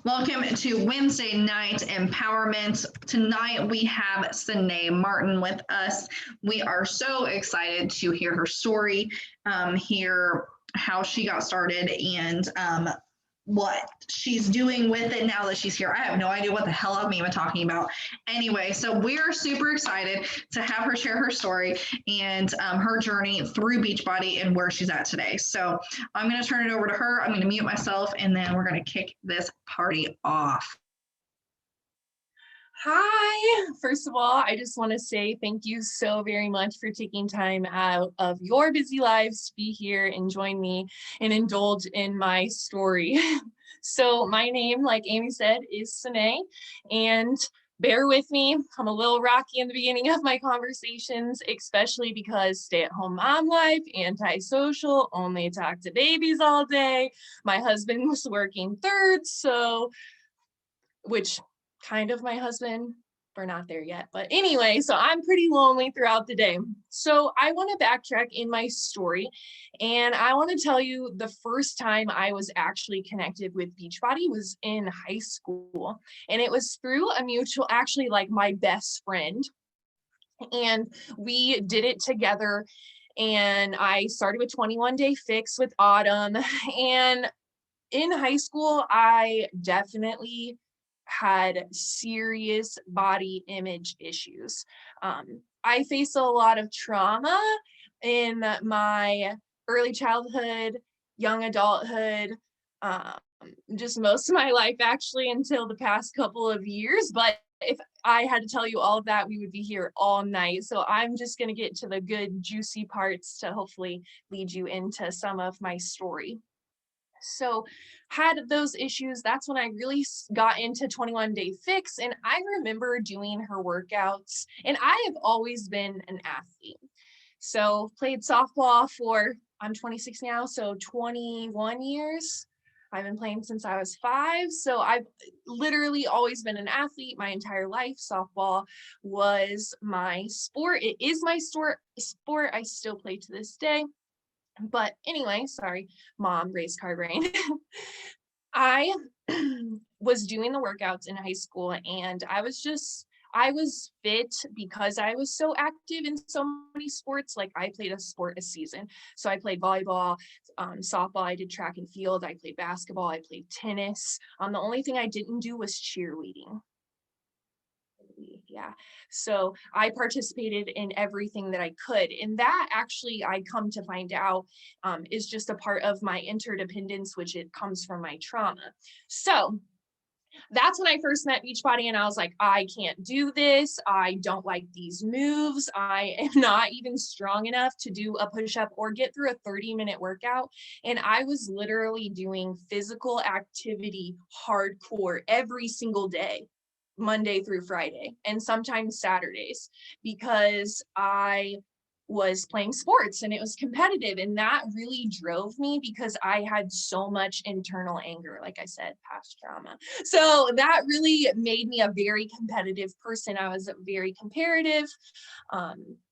Welcome to Wednesday Night Empowerment. Tonight we have Sanae Martin with us. We are so excited to hear her story, hear how she got started, and what she's doing with it now that she's here. I have no idea what the hell I'm even talking about. Anyway, so we're super excited to have her share her story and her journey through Beachbody and where she's at today. So I'm going to turn it over to her. I'm going to mute myself, and then we're going to kick this party off. Hi, first of all, I just want to say thank you so very much for taking time out of your busy lives to be here and join me and indulge in my story. So my name, like Amy said, is Sanae, and bear with me. I'm a little rocky in the beginning of my conversations, especially because stay-at-home mom life, antisocial, only talk to babies all day. My husband was working thirds, so which kind of my husband, we're not there yet, but anyway, so I'm pretty lonely throughout the day. So I want to backtrack in my story, and I want to tell you the first time I was actually connected with Beachbody was in high school, and it was through a mutual, actually like my best friend, and we did it together. And I started with 21 Day Fix with Autumn, and in high school, I definitely had serious body image issues. I faced a lot of trauma in my early childhood, young adulthood, um, just most of my life actually until the past couple of years. But if I had to tell you all of that, we would be here all night. So I'm just going to get to the good, juicy parts to hopefully lead you into some of my story. So had those issues. That's when I really got into 21 Day Fix, and I remember doing her workouts, and I have always been an athlete. So played softball for, I'm 26 now, so 21 years. I've been playing since I was 5. So I've literally always been an athlete my entire life. Softball was my sport. It is my sport. I still play to this day. But anyway, sorry, mom, race car brain. I was doing the workouts in high school, and I was fit because I was so active in so many sports. Like I played a sport a season. So I played volleyball, softball, I did track and field, I played basketball, I played tennis. The only thing I didn't do was cheerleading. Yeah. So I participated in everything that I could. And that actually, I come to find out, is just a part of my interdependence, which it comes from my trauma. So that's when I first met Beachbody, and I was like, I can't do this. I don't like these moves. I am not even strong enough to do a push-up or get through a 30-minute workout. And I was literally doing physical activity hardcore every single day, Monday through Friday, and sometimes Saturdays, because I was playing sports and it was competitive, and that really drove me because I had so much internal anger, like I said, past trauma. So that really made me a very competitive person. I was very comparative.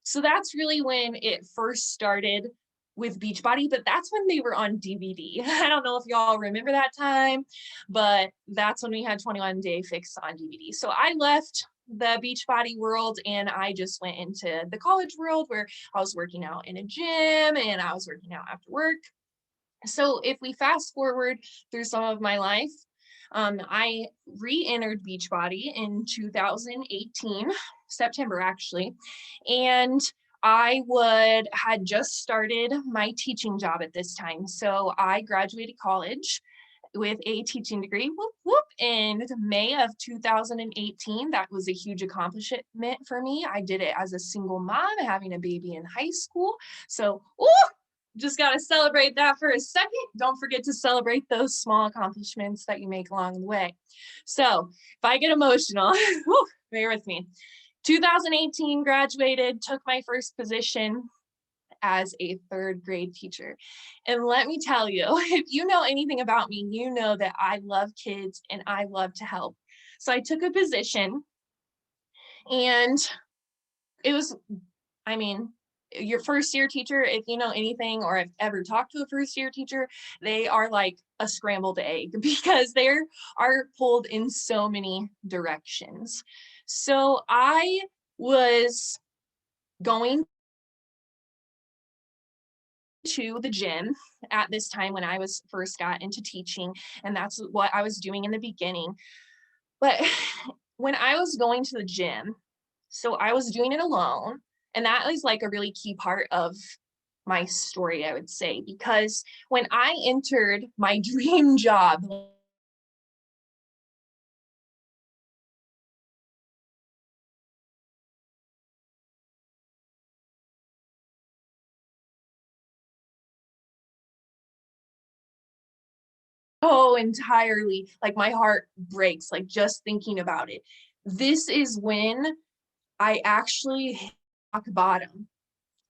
So that's really when it first started with Beachbody, but that's when they were on DVD. I don't know if y'all remember that time, but that's when we had 21 Day Fix on DVD. So I left the Beachbody world and I just went into the college world where I was working out in a gym and I was working out after work. So if we fast forward through some of my life, I re-entered Beachbody in 2018, September actually, and I had just started my teaching job at this time. So I graduated college with a teaching degree, whoop, whoop, in May of 2018. That was a huge accomplishment for me. I did it as a single mom, having a baby in high school. So, just got to celebrate that for a second. Don't forget to celebrate those small accomplishments that you make along the way. So if I get emotional, bear with me. 2018 graduated, took my first position as a 3rd grade teacher. And let me tell you, if you know anything about me, you know that I love kids and I love to help. So I took a position, and it was your first year teacher, if you know anything or have ever talked to a first year teacher, they are like a scrambled egg because they are pulled in so many directions. So I was going to the gym at this time when I was first got into teaching, and that's what I was doing in the beginning. But when I was going to the gym, so I was doing it alone, and that is like a really key part of my story, I would say, because when I entered my dream job, oh, entirely, like my heart breaks, like just thinking about it. This is when I actually hit rock bottom.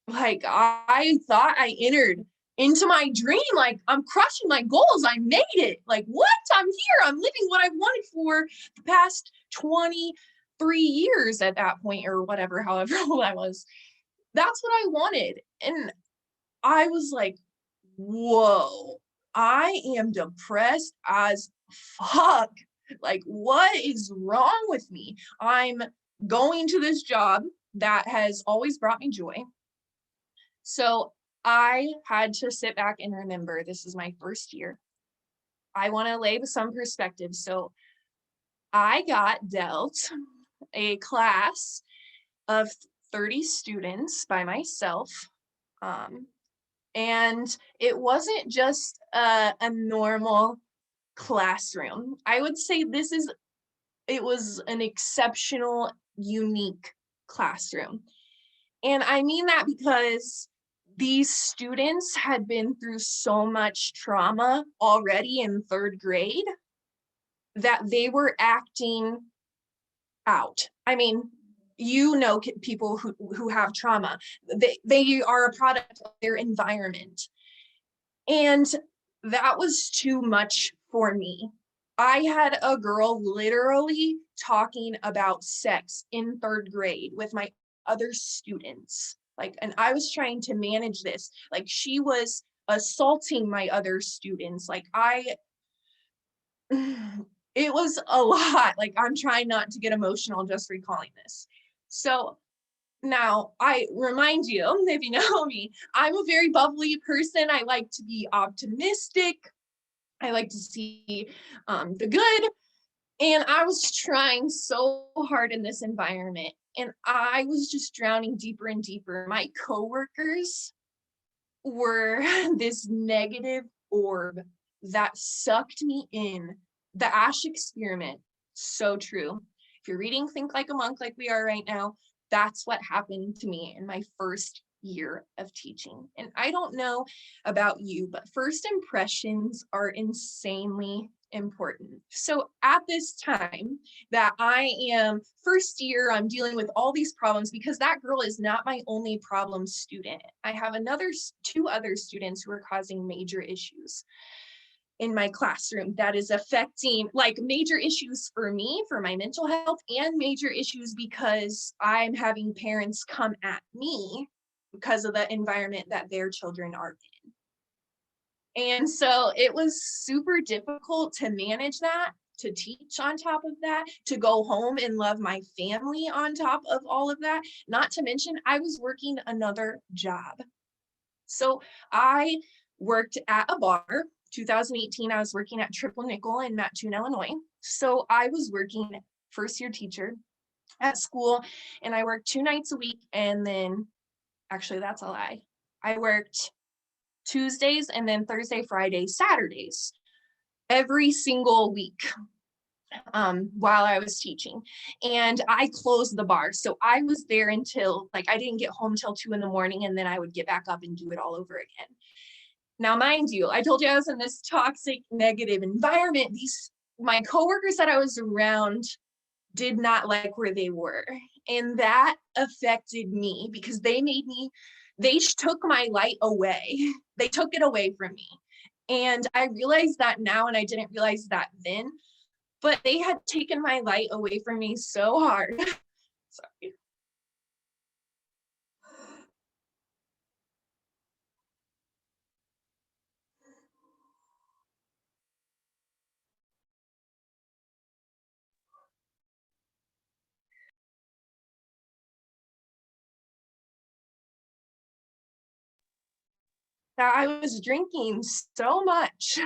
Like I thought I entered into my dream, like I'm crushing my goals. I made it. Like what? I'm here. I'm living what I've wanted for the past 23 years at that point, or whatever, however old I was. That's what I wanted. And I was like, whoa, I am depressed as fuck. Like, what is wrong with me? I'm going to this job that has always brought me joy. So I had to sit back and remember this is my first year. I want to lay some perspective. So I got dealt a class of 30 students by myself. Um, and it wasn't just a normal classroom. I would say it was an exceptional, unique classroom. And I mean that because these students had been through so much trauma already in third grade that they were acting out. I mean, you know, people who have trauma, they are a product of their environment. And that was too much for me. I had a girl literally talking about sex in third grade with my other students. Like, and I was trying to manage this. Like, she was assaulting my other students. Like, it was a lot. Like, I'm trying not to get emotional just recalling this. So now, I remind you, if you know me, I'm a very bubbly person. I like to be optimistic. I like to see the good. And I was trying so hard in this environment, and I was just drowning deeper and deeper. My coworkers were this negative orb that sucked me in. The Ash experiment, so true. If you're reading Think Like a Monk like we are right now, that's what happened to me in my first year of teaching. And I don't know about you, but first impressions are insanely important. So at this time that I am first year, I'm dealing with all these problems because that girl is not my only problem student. I have two other students who are causing major issues in my classroom that is affecting, like, major issues for me, for my mental health, and major issues because I'm having parents come at me because of the environment that their children are in. And so it was super difficult to manage that, to teach on top of that, to go home and love my family on top of all of that. Not to mention, I was working another job. So I worked at a bar. 2018, I was working at Triple Nickel in Mattoon, Illinois. So I was working first year teacher at school, and I worked 2 nights a week. And then, actually, that's a lie. I worked Tuesdays and then Thursday, Friday, Saturdays every single week while I was teaching. And I closed the bar. So I was there until, like, I didn't get home till 2 in the morning, and then I would get back up and do it all over again. Now, mind you, I told you I was in this toxic, negative environment. My coworkers that I was around did not like where they were. And that affected me because they took my light away. They took it away from me. And I realized that now, and I didn't realize that then, but they had taken my light away from me so hard. Sorry. that I was drinking so much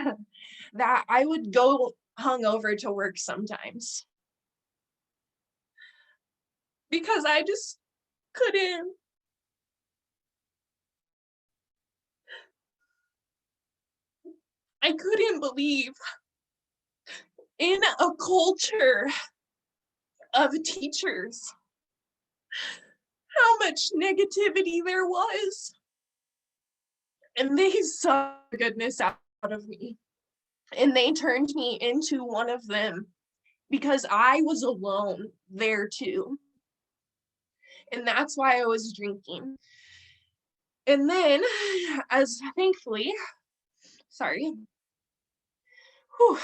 that I would go hungover to work sometimes because I just couldn't I couldn't believe in a culture of teachers how much negativity there was. And they saw the goodness out of me. And they turned me into one of them because I was alone there too. And that's why I was drinking. And then, as thankfully, sorry. Whew.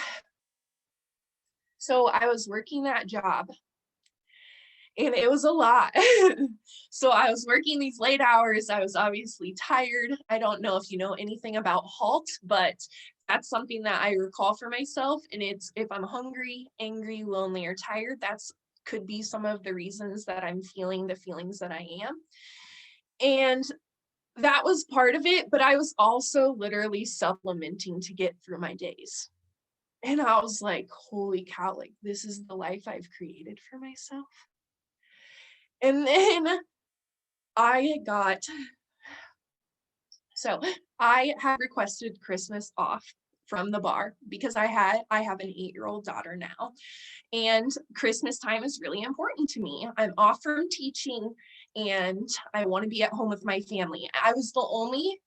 So I was working that job and it was a lot. So I was working these late hours. I was obviously tired. I don't know if you know anything about HALT, but that's something that I recall for myself. And it's if I'm hungry, angry, lonely, or tired, that's could be some of the reasons that I'm feeling the feelings that I am. And that was part of it, but I was also literally supplementing to get through my days. And I was like, holy cow, like this is the life I've created for myself. And then I got, so I had requested Christmas off from the bar because I have an 8-year-old daughter now. And Christmas time is really important to me. I'm off from teaching and I want to be at home with my family. I was the only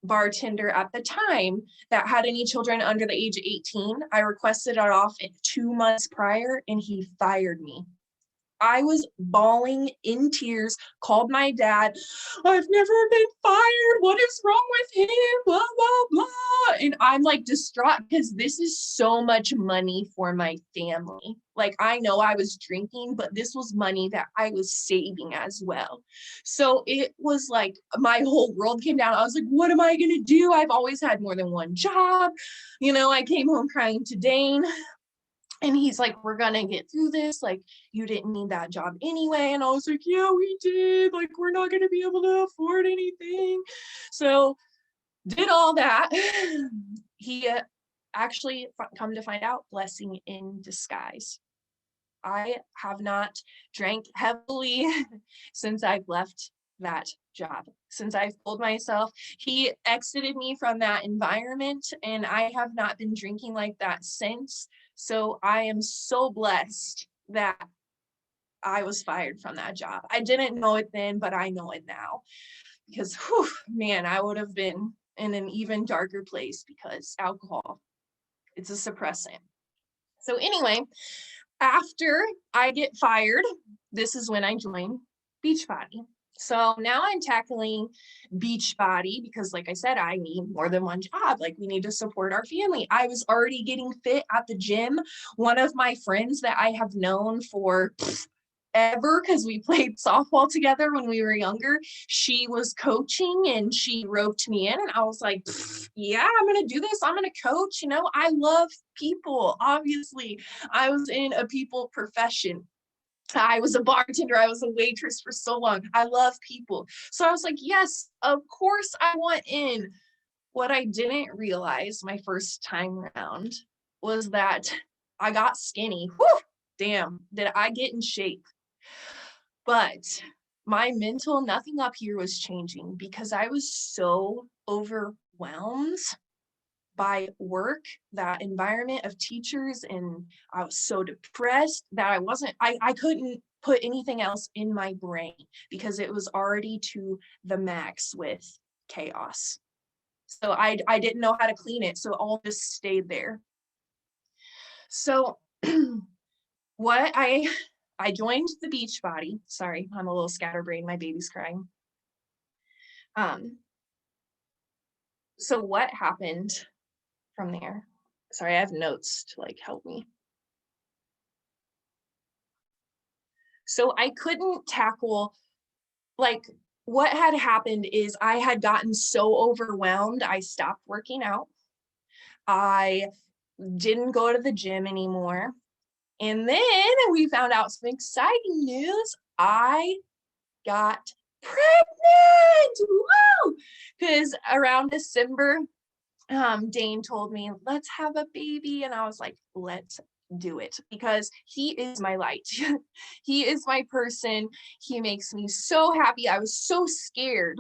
bartender at the time that had any children under the age of 18. I requested it off 2 months prior and he fired me. I was bawling in tears, called my dad. I've never been fired. What is wrong with him? Blah, blah, blah. And I'm like distraught because this is so much money for my family. Like I know I was drinking, but this was money that I was saving as well. So it was like my whole world came down. I was like, what am I going to do? I've always had more than one job. You know, I came home crying to Dane. And he's like, we're gonna get through this. Like, you didn't need that job anyway. And I was like, yeah, we did. Like, we're not gonna be able to afford anything. So did all that. He actually, come to find out, blessing in disguise. I have not drank heavily since I've left that job. Since I've told myself, he exited me from that environment and I have not been drinking like that since. So I am so blessed that I was fired from that job. I didn't know it then, but I know it now because, whew, man, I would have been in an even darker place because alcohol, it's a suppressant. So anyway, after I get fired, this is when I join Beachbody. So now I'm tackling Beachbody because, like I said, I need more than one job. Like, we need to support our family. I was already getting fit at the gym. One of my friends that I have known for ever, because we played softball together when we were younger, she was coaching and she roped me in and I was like, yeah, I'm gonna do this. I'm gonna coach. You know, I love people. Obviously, I was in a people profession. I was a bartender, I was a waitress for so long. I love people. So I was like, yes, of course I want in. What I didn't realize my first time around was that I got skinny. Whew, damn, did I get in shape? But my mental, nothing up here was changing because I was so overwhelmed by work, that environment of teachers, and I was so depressed that I couldn't put anything else in my brain because it was already to the max with chaos. So I didn't know how to clean it, so it all just stayed there. So what I joined the Beachbody. Sorry, I'm a little scatterbrained. My baby's crying. So what happened from there? Sorry, I have notes to like help me. So I couldn't tackle, like, what had happened is I had gotten so overwhelmed, I stopped working out. I didn't go to the gym anymore. And then we found out some exciting news. I got pregnant, woo! Because around December, Dane told me, let's have a baby. And I was like, let's do it, because he is my light. He is my person. He makes me so happy. I was so scared,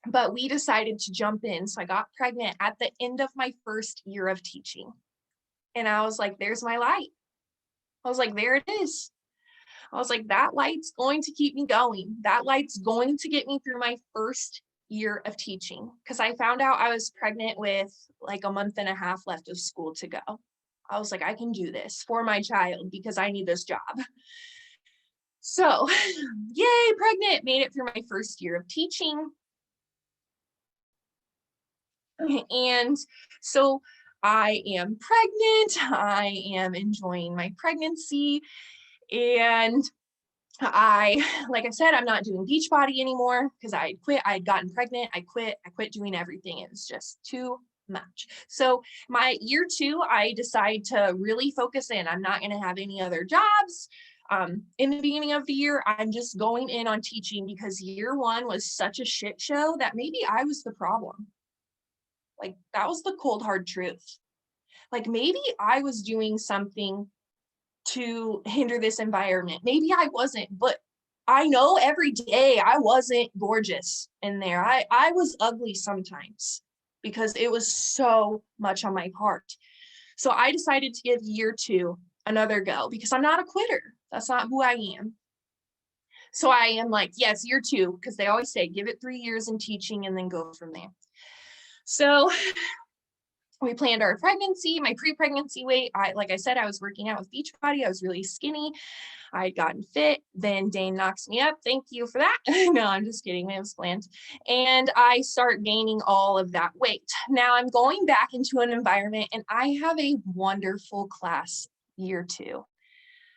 but we decided to jump in. So I got pregnant at the end of my first year of teaching. And I was like, there's my light. I was like, there it is. I was like, that light's going to keep me going. That light's going to get me through my first year of teaching, because I found out I was pregnant with like a month and a half left of school to go. I was like, I can do this for my child because I need this job. So, yay, pregnant, made it through my first year of teaching. And so I am pregnant. I am enjoying my pregnancy. And like I said, I'm not doing Beachbody anymore because I quit. I had gotten pregnant. I quit doing everything. It was just too much. So my year 2, I decide to really focus in. I'm not going to have any other jobs. In the beginning of the year, I'm just going in on teaching, because year 1 was such a shit show that maybe I was the problem. Like, that was the cold, hard truth. Like, maybe I was doing something to hinder this environment. Maybe I wasn't, but I know every day I wasn't gorgeous in there. I was ugly sometimes because it was so much on my part. So I decided to give year 2 another go, because I'm not a quitter. That's not who I am. So I am like, yes, year 2, because they always say give it 3 years in teaching and then go from there. So we planned our pregnancy, my pre-pregnancy weight. Like I said, I was working out with Beachbody. I was really skinny. I had gotten fit. Then Dane knocks me up. Thank you for that. No, I'm just kidding. It was planned. And I start gaining all of that weight. Now I'm going back into an environment, and I have a wonderful class year 2.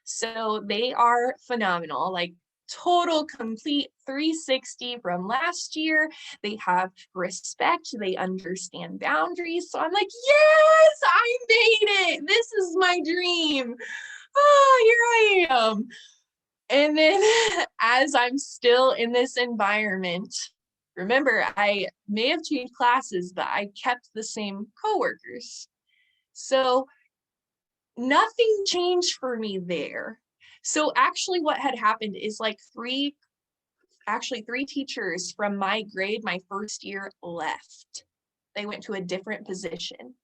So they are phenomenal. Like, total complete 360 from last year. They have respect, they understand boundaries. So I'm like, yes, I made it. This is my dream. Oh, here I am. And then as I'm still in this environment, remember, I may have changed classes, but I kept the same coworkers. So nothing changed for me there. So actually what had happened is like three teachers from my grade, my first year, left. They went to a different position.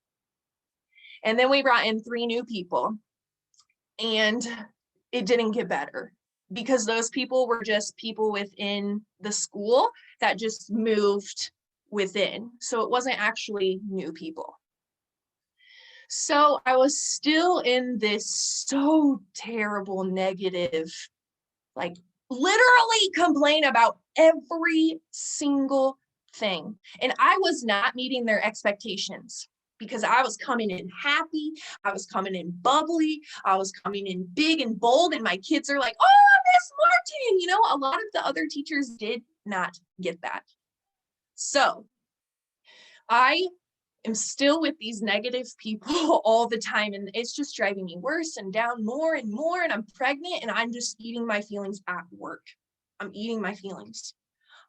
And then we brought in 3 new people, and it didn't get better, because those people were just people within the school that just moved within. So it wasn't actually new people. So I was still in this so terrible negative, like, literally complain about every single thing. And I was not meeting their expectations, because I was coming in happy, I was coming in bubbly, I was coming in big and bold, and my kids are like, oh, Miss Martin, a lot of the other teachers did not get that. So I am still with these negative people all the time, and it's just driving me worse and down more and more. And I'm pregnant, and I'm just eating my feelings at work. I'm eating my feelings.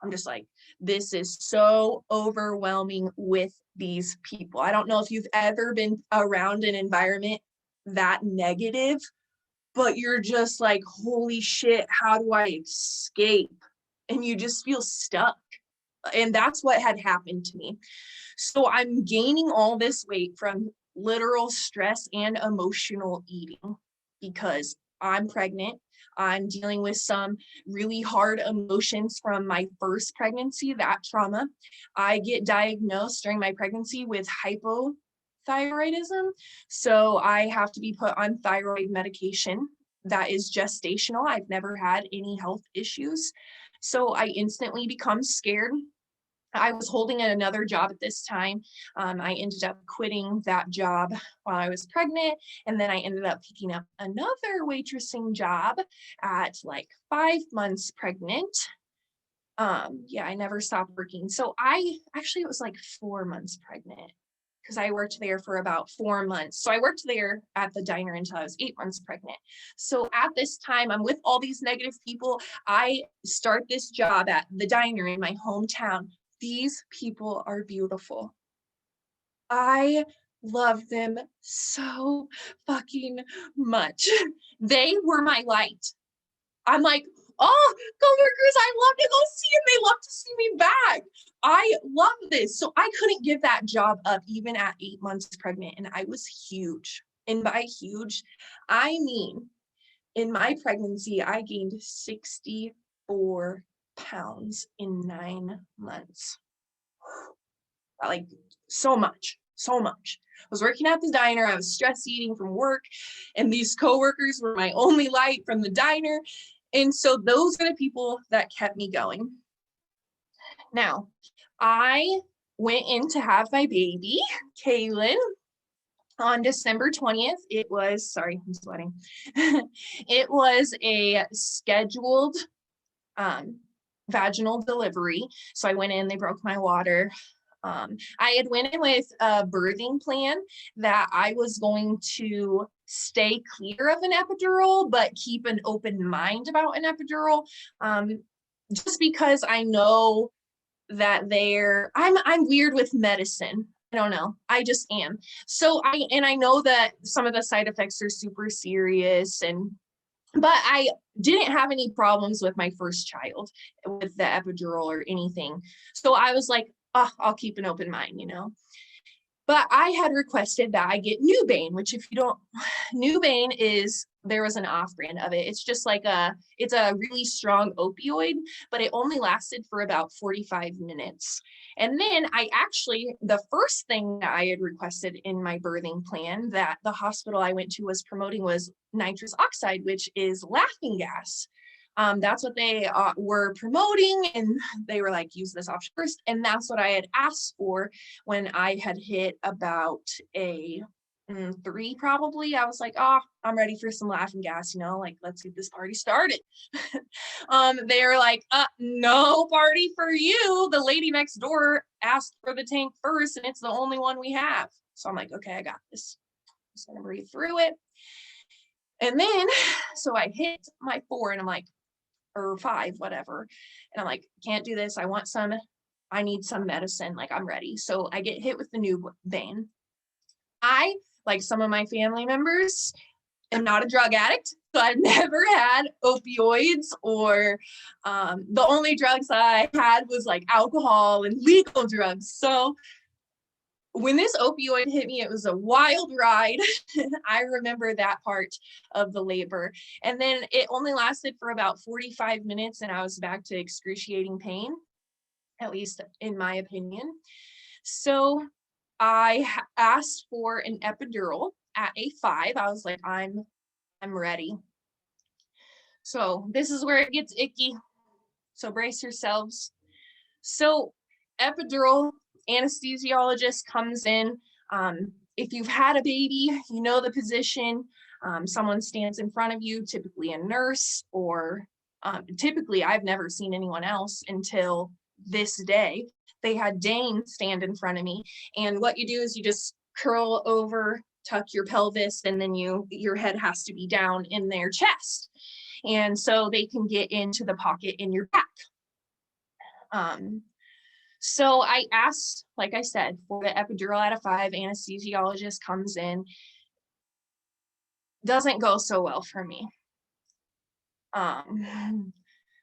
I'm just like, this is so overwhelming with these people. I don't know if you've ever been around an environment that negative, but you're just like, holy shit, how do I escape? And you just feel stuck. And that's what had happened to me. So I'm gaining all this weight from literal stress and emotional eating, because I'm pregnant. I'm dealing with some really hard emotions from my first pregnancy, that trauma. I get diagnosed during my pregnancy with hypothyroidism. So I have to be put on thyroid medication that is gestational. I've never had any health issues. So I instantly become scared. I was holding another job at this time. I ended up quitting that job while I was pregnant. And then I ended up picking up another waitressing job at like 5 months pregnant. Yeah, I never stopped working. So it was like 4 months pregnant, because I worked there for about 4 months. So I worked there at the diner until I was 8 months pregnant. So at this time, I'm with all these negative people. I start this job at the diner in my hometown. These people are beautiful. I love them so fucking much. They were my light. I'm like, oh, coworkers, I love to go see them. They love to see me back. I love this. So I couldn't give that job up even at 8 months pregnant. And I was huge. And by huge, I mean, in my pregnancy, I gained 64 pounds in 9 months. Like so much. I was working at the diner. I was stress eating from work, and these coworkers were my only light from the diner. And so those are the people that kept me going. Now, I went in to have my baby, Kaylin, on December 20th. It was, sorry, I'm sweating. It was a scheduled vaginal delivery. So I went in, they broke my water. I had went in with a birthing plan that I was going to stay clear of an epidural, but keep an open mind about an epidural, just because I know that I'm weird with medicine. I don't know. I just am. So I know that some of the side effects are super serious, but I didn't have any problems with my first child with the epidural or anything. So I was like, oh, I'll keep an open mind, But I had requested that I get Nubane, which if you don't, Nubane there was an off-brand of it. It's just like it's a really strong opioid, but it only lasted for about 45 minutes. And then the first thing that I had requested in my birthing plan that the hospital I went to was promoting was nitrous oxide, which is laughing gas. That's what they were promoting, and they were like, use this option first. And that's what I had asked for when I had hit about a 3 probably. I was like, oh, I'm ready for some laughing gas, like, let's get this party started. They were like, no party for you. The lady next door asked for the tank first, and it's the only one we have. So I'm like, okay, I got this. I'm just gonna breathe through it. And then, so I hit my 4, and I'm like, or 5, whatever. And I'm like, can't do this. I need some medicine. Like, I'm ready. So I get hit with the Nubane. I, like some of my family members, am not a drug addict. So I've never had opioids or the only drugs I had was like alcohol and legal drugs. So when this opioid hit me, it was a wild ride. I remember that part of the labor. And then it only lasted for about 45 minutes and I was back to excruciating pain, at least in my opinion. So I asked for an epidural at a 5. I was like, I'm ready. So this is where it gets icky. So brace yourselves. So epidural, anesthesiologist comes in. If you've had a baby, you know the position. Someone stands in front of you, typically a nurse, or typically I've never seen anyone else until this day. They had Dane stand in front of me, and what you do is you just curl over, tuck your pelvis, and then your head has to be down in their chest, and so they can get into the pocket in your back. So I asked, like I said, for the epidural at a 5. Anesthesiologist comes in. Doesn't go so well for me.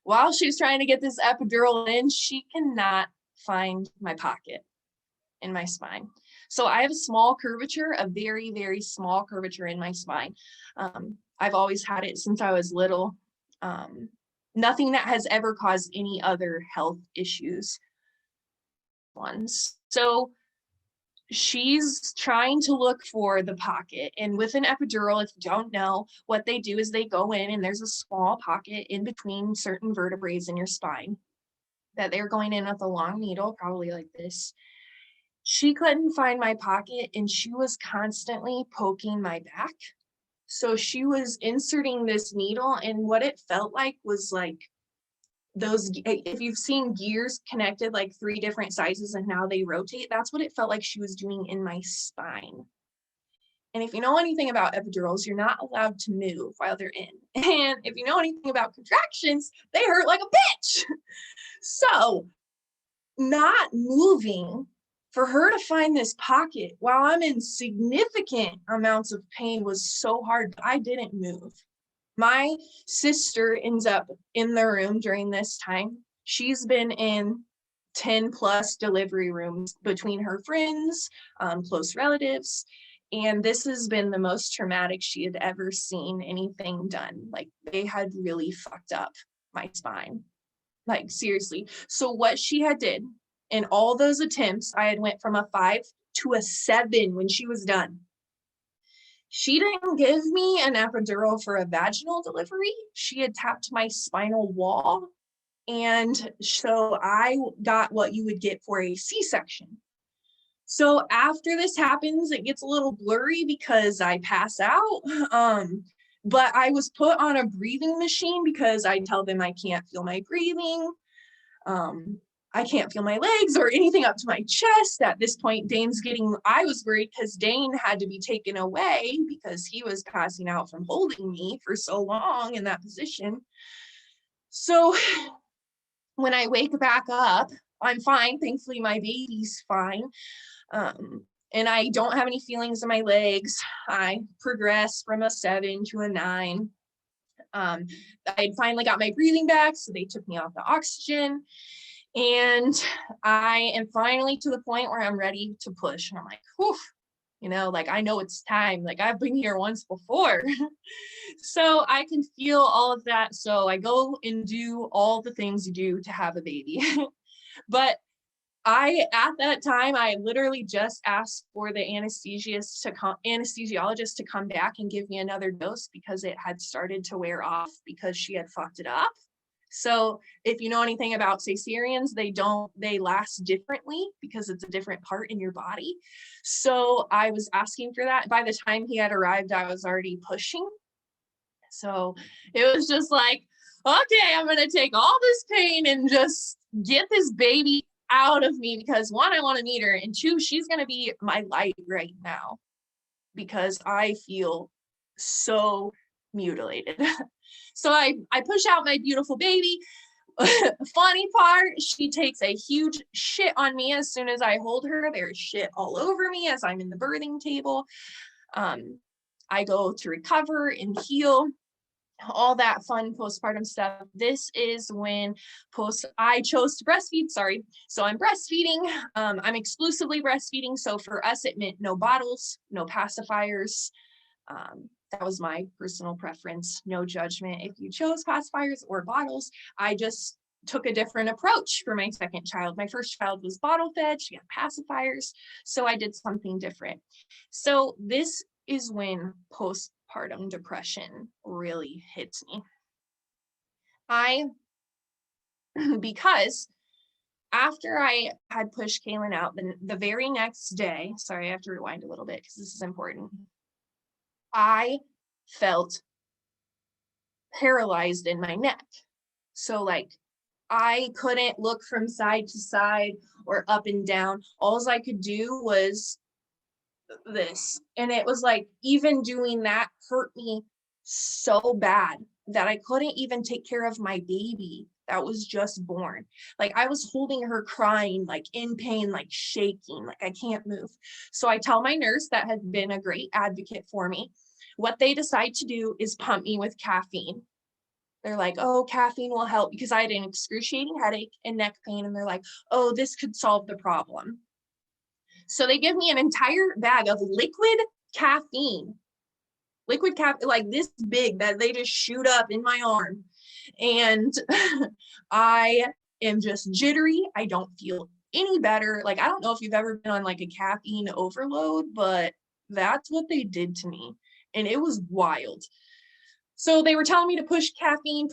While she's trying to get this epidural in, she cannot find my pocket in my spine. So I have a small curvature, a very, very small curvature in my spine. I've always had it since I was little. Nothing that has ever caused any other health issues. So she's trying to look for the pocket, and with an epidural, if you don't know, what they do is they go in and there's a small pocket in between certain vertebrae in your spine that they're going in with a long needle, probably like this. She couldn't find my pocket and she was constantly poking my back. So she was inserting this needle, and what it felt like was like those, if you've seen gears connected like 3 different sizes and now they rotate, that's what it felt like she was doing in my spine. And if you know anything about epidurals, you're not allowed to move while they're in. And if you know anything about contractions, they hurt like a bitch. So not moving, for her to find this pocket while I'm in significant amounts of pain was so hard, but I didn't move. My sister ends up in the room during this time. She's been in 10 plus delivery rooms between her friends, close relatives. And this has been the most traumatic she had ever seen anything done. Like, they had really fucked up my spine, like seriously. So what she had did in all those attempts, I had went from a 5 to a 7 when she was done. She didn't give me an epidural for a vaginal delivery. She had tapped my spinal wall. And so I got what you would get for a C-section. So after this happens, it gets a little blurry because I pass out. But I was put on a breathing machine because I tell them I can't feel my breathing. I can't feel my legs or anything up to my chest. At this point, I was worried because Dane had to be taken away because he was passing out from holding me for so long in that position. So when I wake back up, I'm fine. Thankfully, my baby's fine. And I don't have any feelings in my legs. I progressed from a 7 to a 9. I had finally got my breathing back, so they took me off the oxygen. And I am finally to the point where I'm ready to push. And I'm like, whew, you know, like, I know it's time. Like, I've been here once before. So I can feel all of that. So I go and do all the things you do to have a baby. But at that time, I literally just asked for the anesthesiologist to come back and give me another dose because it had started to wear off because she had fucked it up. So if you know anything about cesareans, they last differently because it's a different part in your body. So I was asking for that. By the time he had arrived, I was already pushing. So it was just like, okay, I'm going to take all this pain and just get this baby out of me because 1, I want to meet her, and 2, she's going to be my light right now because I feel so mutilated. So I push out my beautiful baby. Funny part, she takes a huge shit on me as soon as I hold her. There's shit all over me as I'm in the birthing table. I go to recover and heal, all that fun postpartum stuff. This is when I chose to breastfeed, sorry. So I'm breastfeeding, I'm exclusively breastfeeding. So for us, it meant no bottles, no pacifiers. That was my personal preference, no judgment if you chose pacifiers or bottles. I just took a different approach for my second child. My first child was bottle fed, she got pacifiers. So I did something different. So this is when postpartum depression really hits me. Because after I had pushed Kaylin out, the very next day, sorry, I have to rewind a little bit because this is important. I felt paralyzed in my neck. So like, I couldn't look from side to side or up and down. All I could do was this. And it was like, even doing that hurt me so bad that I couldn't even take care of my baby that was just born. Like, I was holding her crying, like in pain, like shaking, like I can't move. So I tell my nurse that had been a great advocate for me. What they decide to do is pump me with caffeine. They're like, oh, caffeine will help because I had an excruciating headache and neck pain. And they're like, oh, this could solve the problem. So they give me an entire bag of liquid caffeine, like this big, that they just shoot up in my arm. And I am just jittery. I don't feel any better. Like, I don't know if you've ever been on like a caffeine overload, but that's what they did to me. And it was wild. So they were telling me to push caffeine.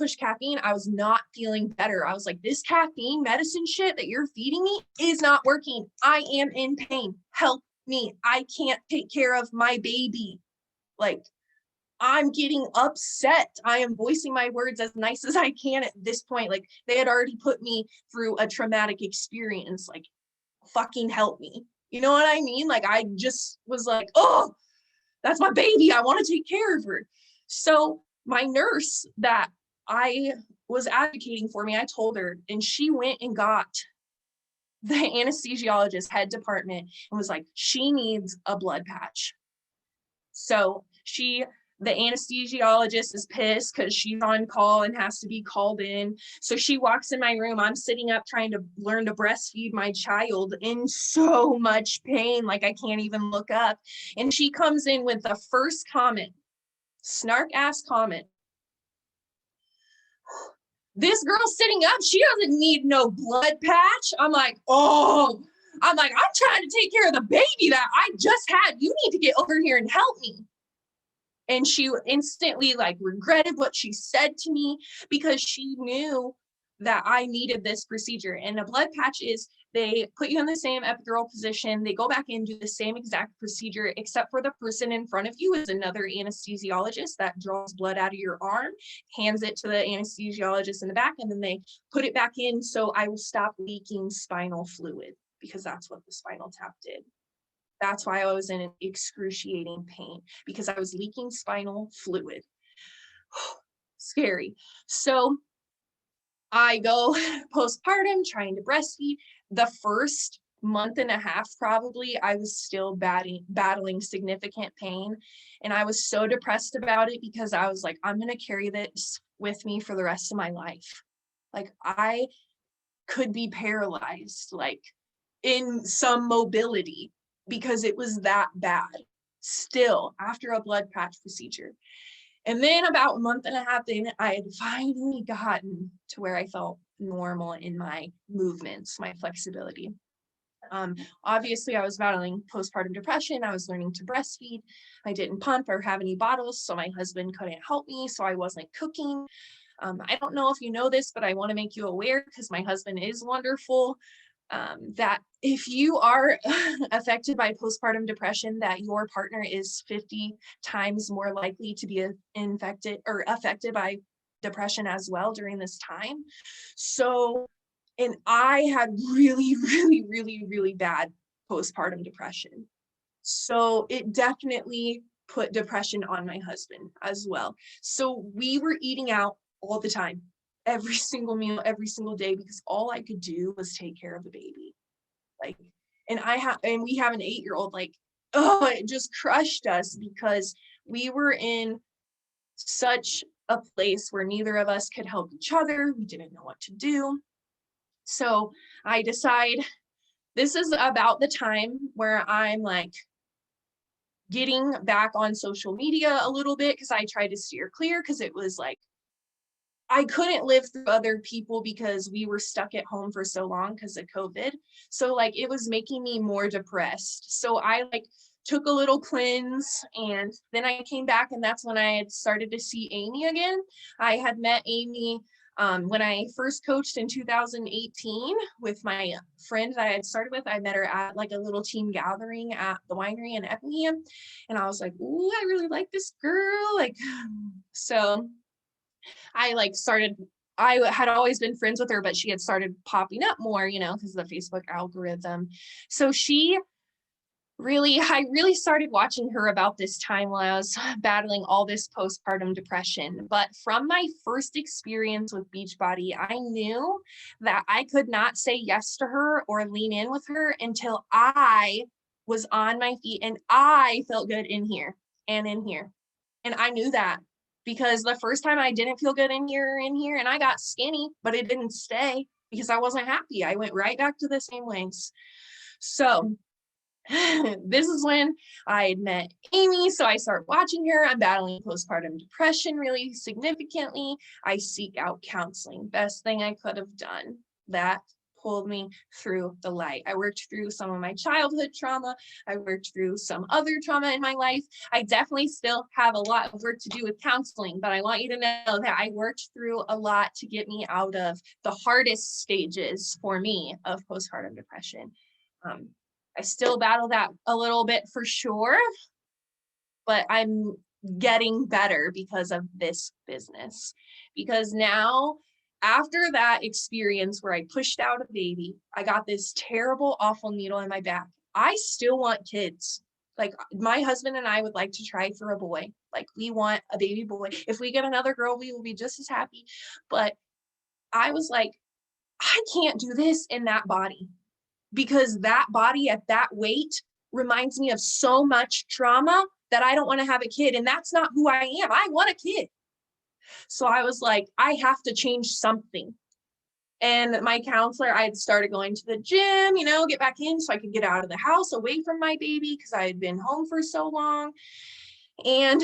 I was not feeling better. I was like, this caffeine medicine shit that you're feeding me is not working. I am in pain. Help me. I can't take care of my baby. Like, I'm getting upset. I am voicing my words as nice as I can at this point. Like, they had already put me through a traumatic experience. Like, fucking help me. You know what I mean? Like, I just was like, oh, that's my baby. I want to take care of her. So my nurse that I was advocating for me, I told her, and she went and got the anesthesiologist head department and was like, she needs a blood patch. So the anesthesiologist is pissed because she's on call and has to be called in. So she walks in my room. I'm sitting up trying to learn to breastfeed my child in so much pain, like I can't even look up. And she comes in with the first comment, snark ass comment. This girl sitting up, she doesn't need no blood patch. I'm like, I'm trying to take care of the baby that I just had. You need to get over here and help me. And she instantly like regretted what she said to me because she knew that I needed this procedure. And a blood patch is, they put you in the same epidural position, they go back and do the same exact procedure, except for the person in front of you is another anesthesiologist that draws blood out of your arm, hands it to the anesthesiologist in the back, and then they put it back in so I will stop leaking spinal fluid, because that's what the spinal tap did. That's why I was in excruciating pain, because I was leaking spinal fluid. Scary. So I go postpartum trying to breastfeed. The first month and a half, probably, I was still battling significant pain. And I was so depressed about it because I was like, I'm going to carry this with me for the rest of my life. Like, I could be paralyzed, like in some mobility, because it was that bad still after a blood patch procedure. And then about a month and a half in, I had finally gotten to where I felt normal in my movements, my flexibility. Obviously, I was battling postpartum depression. I was learning to breastfeed. I didn't pump or have any bottles, so my husband couldn't help me, so I wasn't cooking. I don't know if you know this, but I want to make you aware, because my husband is wonderful, that if you are affected by postpartum depression, that your partner is 50 times more likely to be infected or affected by depression as well during this time. So, and I had really, really, really, really bad postpartum depression. So it definitely put depression on my husband as well. So we were eating out all the time, every single meal, every single day, because all I could do was take care of the baby. Like, and we have an 8-year-old, like, oh, it just crushed us because we were in such a place where neither of us could help each other. We didn't know what to do. So I decide this is about the time where I'm like getting back on social media a little bit, because I tried to steer clear, because it was like I couldn't live through other people because we were stuck at home for so long because of COVID. So like it was making me more depressed. So I like took a little cleanse, and then I came back, and that's when I had started to see Amy again. I had met Amy when I first coached in 2018 with my friend that I had started with. I met her at like a little team gathering at the winery in Effingham. And I was like, ooh, I really like this girl. Like, so I had always been friends with her, but she had started popping up more, because of the Facebook algorithm. So I really started watching her about this time while I was battling all this postpartum depression. But from my first experience with Beachbody, I knew that I could not say yes to her or lean in with her until I was on my feet and I felt good in here and in here. And I knew that because the first time I didn't feel good in here, and I got skinny, but it didn't stay because I wasn't happy. I went right back to the same ways. So this is when I had met Amy. So I start watching her. I'm battling postpartum depression really significantly. I seek out counseling. Best thing I could have done. That pulled me through the light. I worked through some of my childhood trauma. I worked through some other trauma in my life. I definitely still have a lot of work to do with counseling, but I want you to know that I worked through a lot to get me out of the hardest stages for me of postpartum depression. I still battle that a little bit for sure, but I'm getting better because of this business. Because now, after that experience where I pushed out a baby, I got this terrible, awful needle in my back. I still want kids. Like, my husband and I would like to try for a boy. Like, we want a baby boy. If we get another girl, we will be just as happy. But I was like, I can't do this in that body, because that body at that weight reminds me of so much trauma that I don't want to have a kid. And that's not who I am. I want a kid. So I was like, I have to change something. And my counselor, I had started going to the gym, get back in so I could get out of the house away from my baby because I had been home for so long. And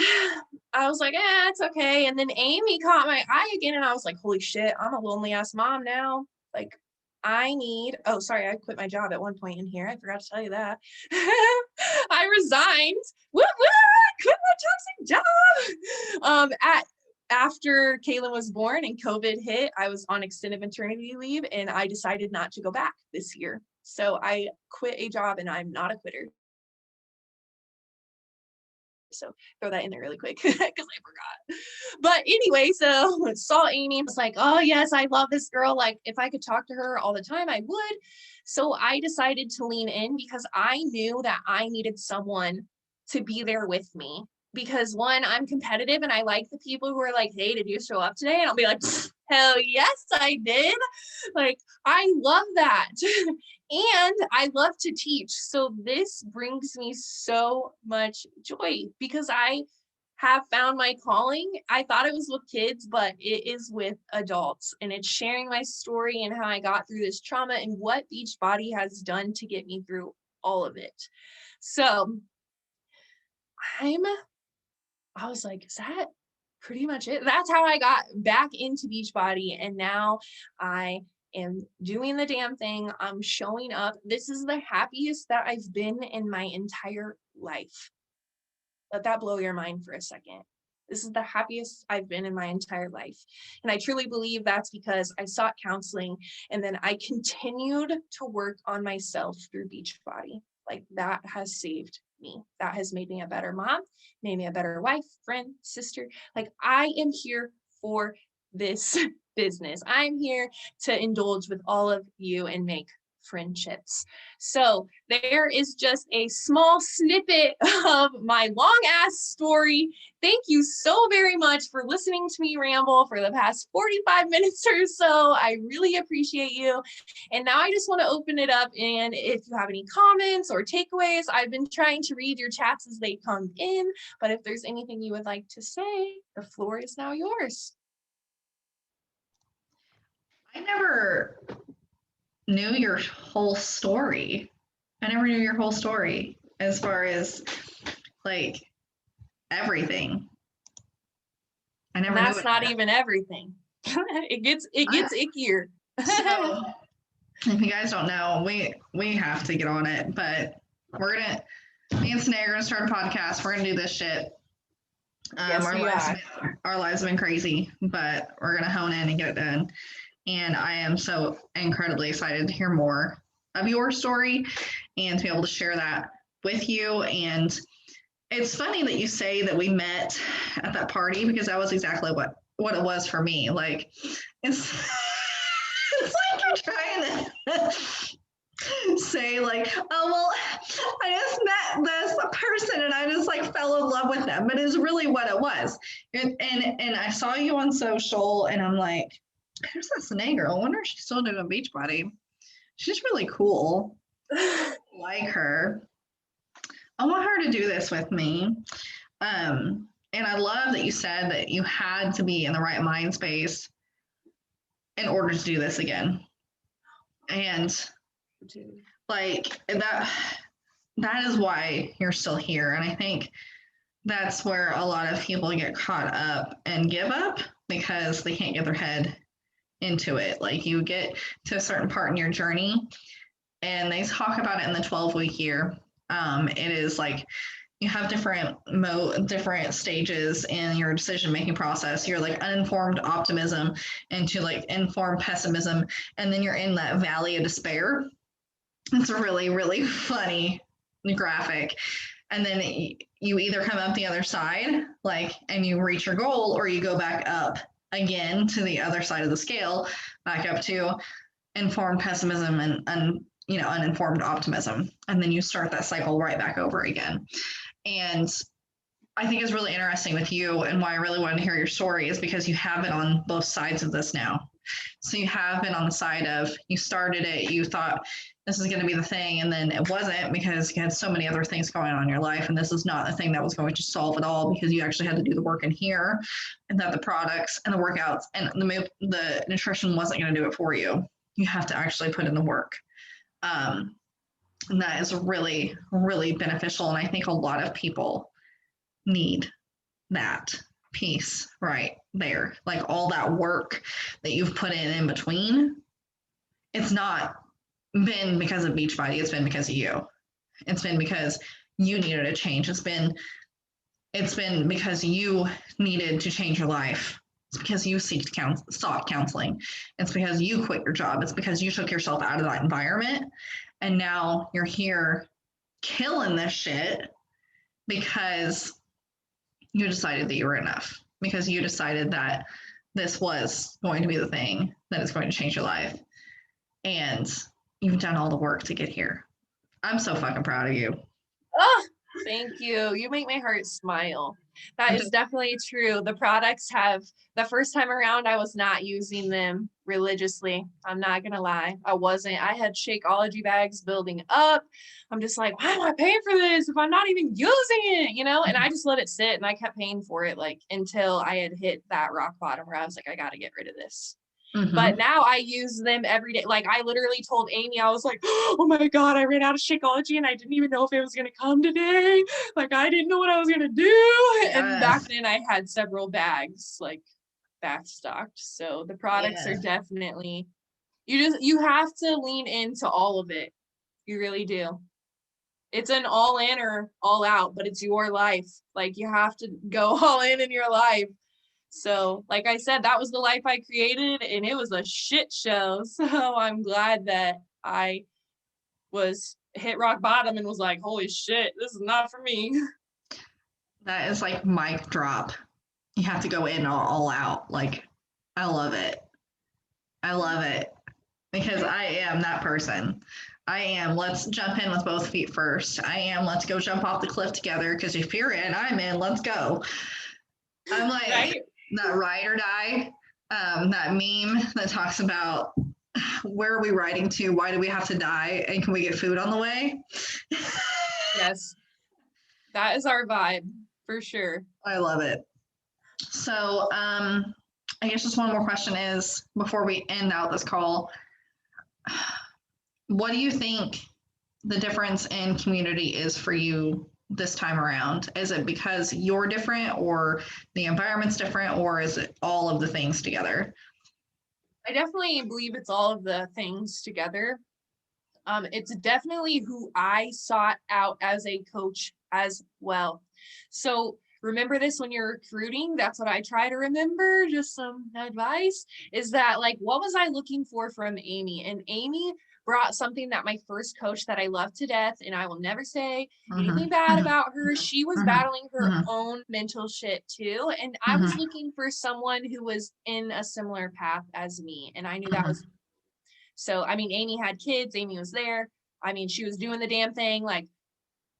I was like, it's okay. And then Amy caught my eye again. And I was like, holy shit, I'm a lonely ass mom now. Like, sorry, I quit my job at one point in here. I forgot to tell you that. I resigned. Woo, quit my toxic job. After Kaylin was born and COVID hit, I was on extended maternity leave, and I decided not to go back this year. So I quit a job, and I'm not a quitter. So throw that in there really quick because I forgot. But anyway, so saw Amy, was like, oh yes, I love this girl. Like, if I could talk to her all the time, I would. So I decided to lean in because I knew that I needed someone to be there with me. Because one, I'm competitive and I like the people who are like, hey, did you show up today? And I'll be like, hell yes, I did. Like, I love that. And I love to teach. So this brings me so much joy because I have found my calling. I thought it was with kids, but it is with adults. And it's sharing my story and how I got through this trauma and what Beachbody has done to get me through all of it. So I was like, is that pretty much it? That's how I got back into Beachbody. And now I am doing the damn thing. I'm showing up. This is the happiest that I've been in my entire life. Let that blow your mind for a second. This is the happiest I've been in my entire life. And I truly believe that's because I sought counseling and then I continued to work on myself through Beachbody. Like, that has saved me. That has made me a better mom, made me a better wife, friend, sister. Like, I am here for this business. I'm here to indulge with all of you and make friendships. So there is just a small snippet of my long ass story. Thank you so very much for listening to me ramble for the past 45 minutes or so. I really appreciate you. And now I just want to open it up. And if you have any comments or takeaways, I've been trying to read your chats as they come in. But if there's anything you would like to say, the floor is now yours. I never knew your whole story. I never knew your whole story as far as like everything. I never knew that's not even everything. It gets ickier. So, if you guys don't know, we have to get on it, but me and Sinead are gonna start a podcast. We're gonna do this shit. Yes, our lives have been crazy, but we're gonna hone in and get it done. And I am so incredibly excited to hear more of your story and to be able to share that with you. And it's funny that you say that we met at that party because that was exactly what it was for me. Like, it's like you're trying to say like, oh, well, I just met this person and I just like fell in love with them. But it's really what it was. And I saw you on social and I'm like, there's that Sinead girl. I wonder if she's still doing Beachbody. She's really cool. I like her. I want her to do this with me. And I love that you said that you had to be in the right mind space in order to do this again. And like that is why you're still here. And I think that's where a lot of people get caught up and give up because they can't get their head into it. Like, you get to a certain part in your journey and they talk about it in the 12-week year. It is like you have different stages in your decision-making process. You're like uninformed optimism into like informed pessimism. And then you're in that valley of despair. It's a really, really funny graphic. And then you either come up the other side, like, and you reach your goal, or you go back up again to the other side of the scale, back up to informed pessimism and uninformed optimism. And then you start that cycle right back over again. And I think it's really interesting with you, and why I really wanted to hear your story is because you have been on both sides of this now. So you have been on the side of, you started it, you thought this is going to be the thing, and then it wasn't, because you had so many other things going on in your life, and this is not the thing that was going to solve it all, because you actually had to do the work in here, and that the products and the workouts and the nutrition wasn't going to do it for you. You have to actually put in the work. And that is really, really beneficial. And I think a lot of people need that piece right there. Like, all that work that you've put in between, it's not been because of Beachbody, it's been because of you. It's been because you needed a change. It's been because you needed to change your life. It's because you sought counseling. It's because you quit your job. It's because you took yourself out of that environment, and now you're here killing this shit because you decided that you were enough, because you decided that this was going to be the thing that is going to change your life. And you've done all the work to get here. I'm so fucking proud of you. Oh, thank you. You make my heart smile. That is definitely true. The products the first time around, I was not using them religiously. I'm not going to lie. I wasn't. I had Shakeology bags building up. I'm just like, why am I paying for this if I'm not even using it? And I just let it sit, and I kept paying for it, like, until I had hit that rock bottom where I was like, I got to get rid of this. Mm-hmm. But now I use them every day. Like, I literally told Amy, I was like, oh my God, I ran out of Shakeology and I didn't even know if it was going to come today. Like, I didn't know what I was going to do. Yes. And back then I had several bags, like, backstocked. So the products are definitely, you have to lean into all of it. You really do. It's an all in or all out, but it's your life. Like, you have to go all in your life. So, like I said, that was the life I created, and it was a shit show. So I'm glad that I was hit rock bottom and was like, holy shit, this is not for me. That is like mic drop. You have to go in all out. Like, I love it. I love it, because I am that person. I am, let's jump in with both feet first. I am, let's go jump off the cliff together, because if you're in, I'm in, let's go. I'm like, right? That ride or die, that meme that talks about, where are we riding to? Why do we have to die? And can we get food on the way? Yes. That is our vibe, for sure. I love it. So I guess just one more question is, before we end out this call, what do you think the difference in community is for you this time around? Is it because you're different, or the environment's different, or is it all of the things together? I definitely believe it's all of the things together. It's definitely who I sought out as a coach as well. So remember this when you're recruiting. That's what I try to remember. Just some advice is that, like, what was I looking for from Amy? And Amy brought something that my first coach that I love to death, and I will never say anything bad about her. She was battling her own mental shit too. And I was looking for someone who was in a similar path as me. And I knew that was, so, I mean, Amy had kids, Amy was there. I mean, she was doing the damn thing. Like,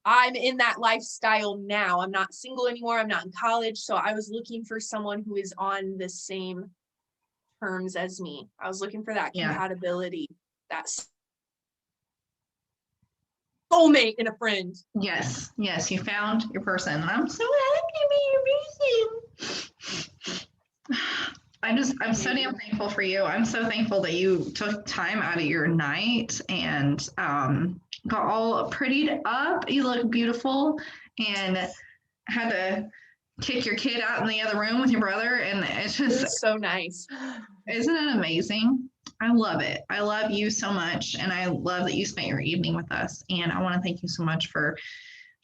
I'm in that lifestyle now. I'm not single anymore. I'm not in college. So I was looking for someone who is on the same terms as me. I was looking for that compatibility, that soulmate in a friend. Yes, you found your person. I'm so happy to be your person. I'm so damn thankful for you. I'm so thankful that you took time out of your night and got all prettied up. You look beautiful, and had to kick your kid out in the other room with your brother, and it's just so nice. Isn't it amazing? I love it. I love you so much, and I love that you spent your evening with us. And I want to thank you so much for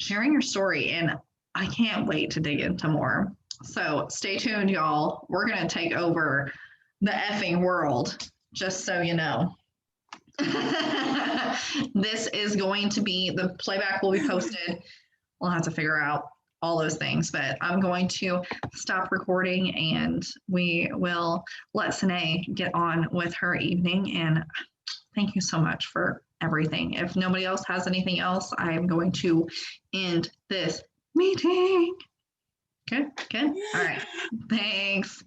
sharing your story, and I can't wait to dig into more. So stay tuned, y'all. We're going to take over the effing world, just so you know. This is going to be, the playback will be posted we'll have to figure out all those things. But I'm going to stop recording and we will let Sine get on with her evening. And thank you so much for everything. If nobody else has anything else, I am going to end this meeting. Good, good. All right. Thanks.